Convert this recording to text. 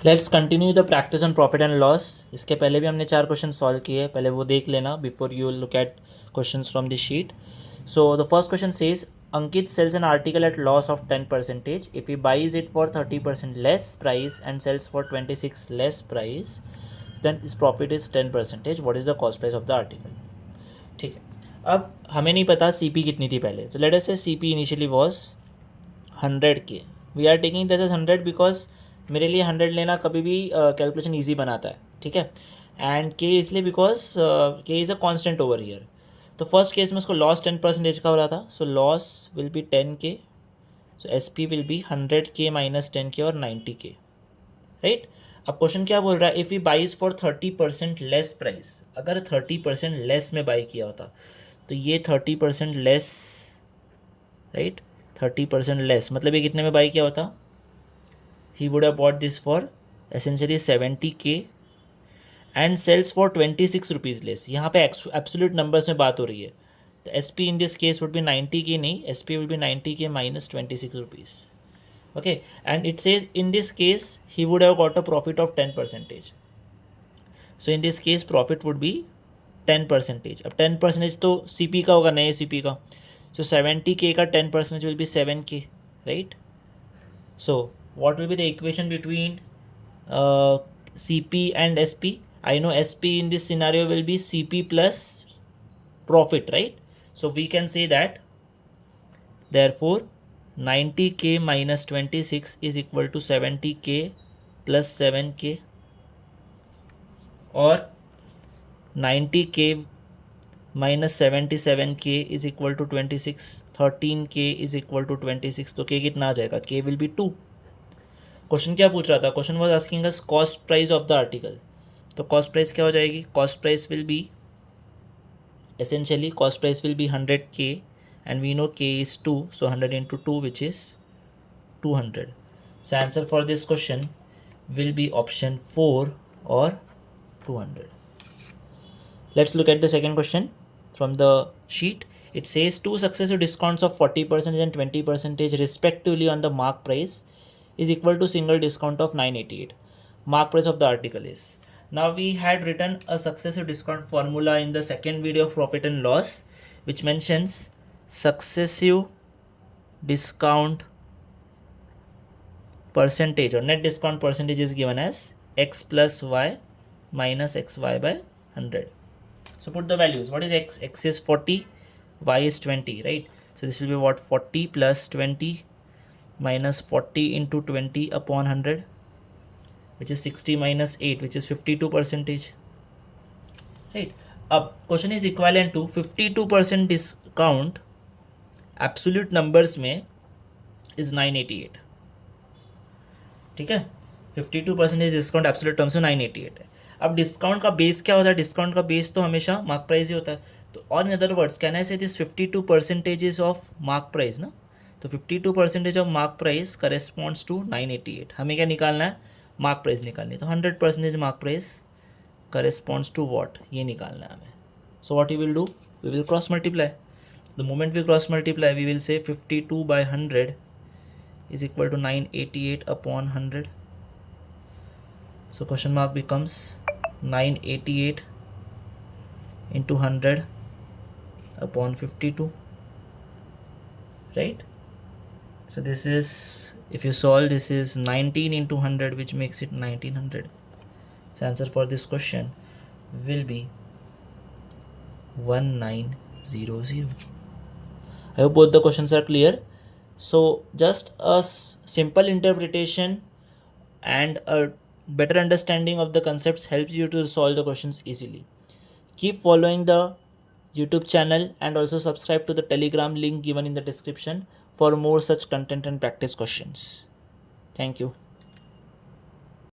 Let's continue the practice on profit and loss. इसके पहले भी हमने 4 क्वेश्चन सॉल्व किए, पहले वो देख लेना before you look at question from the sheet. So the first question says Ankit sells an article at loss of 10%. If he buys it for 30% less price and sells for 26 less price, then his profit is 10%. What is the cost price of the article? ठीक है. अब हमें नहीं पता C P कितनी थी पहले, तो let us say C P initially was 100K. We are taking this as 100 because मेरे लिए 100 लेना कभी भी कैलकुलेशन ईजी बनाता है, ठीक है. एंड के इसलिए बिकॉज के is a constant over year. तो फर्स्ट केस में उसको लॉस 10% का हो रहा था, so loss will be 10K. So S P will be 100K minus 10K और 90K, राइट. अब क्वेश्चन क्या बोल रहा है, if he buys for 30% less price. अगर 30% लेस में बाई किया होता तो ये 30% लेस, राइट, 30% लेस मतलब ये कितने में बाई किया होता, he would have bought this for essentially 70K and sells for 26 rupees less. यहाँ पे एब्सोल्यूट नंबर्स में बात हो रही है, तो S P in this case would be 90K, नहीं, S P will be 90K minus 26 rupees. Okay, and it says in this case he would have got a profit of 10%. So in this case profit would be 10%. अब 10% तो CP का होगा, नए CP का. So 70K का 10% will be 7K, right? So what will be the equation between CP and SP? I know SP in this scenario will be CP plus profit, right? So we can say that therefore 90K minus 26 is equal to 70K plus 7K, और 90K minus 77K is equal to 26. 13K is equal to 26. तो K कितना आ जाएगा, K will be 2. Question क्या पूछ रहा था, question was asking us cost price of the article. तो cost price क्या हो जाएगी, cost price will be essentially cost price will be 100K and we know K is 2, so 100 into 2 which is 200. So answer for this question will be option 4 or 200. Let's look at the second question from the sheet. It says two successive discounts of 40% and 20% respectively on the mark price is equal to single discount of 988. Mark price of the article is. Now we had written a successive discount formula in the second video of profit and loss, which mentions successive discount percentage or net discount percentage is given as x plus y minus xy by 100. So put the values. What is x? X is 40, y is 20, right? So this will be what, 40 plus 20 minus 40 into 20 upon 100, which is 60 minus 8, which is 52%, right? अब question is equivalent to 52% discount absolute numbers में is 988, ठीक है. 52% discount absolute terms में 988 है. अब discount का base क्या होता है, डिस्काउंट का बेस तो हमेशा मार्क प्राइस ही होता है. तो और in other words can I say this 52% off mark price ना, तो 52% off mark price corresponds to 988. हमें क्या निकालना है, मार्क प्राइस निकालनी है. तो 100% mark price corresponds to what, ये निकालना है हमें. So what you will do, we will cross multiply. The moment we cross multiply we will say 52 by 100 is equal to 988 upon 100. So question mark becomes 988 into 100 upon 52, right? So this is, if you solve, this is 19 into 100, which makes it 1900. So answer for this question will be 1900. I hope both the questions are clear. So just a simple interpretation and a better understanding of the concepts helps you to solve the questions easily. Keep following the YouTube channel and also subscribe to the Telegram link given in the description for more such content and practice questions. Thank you.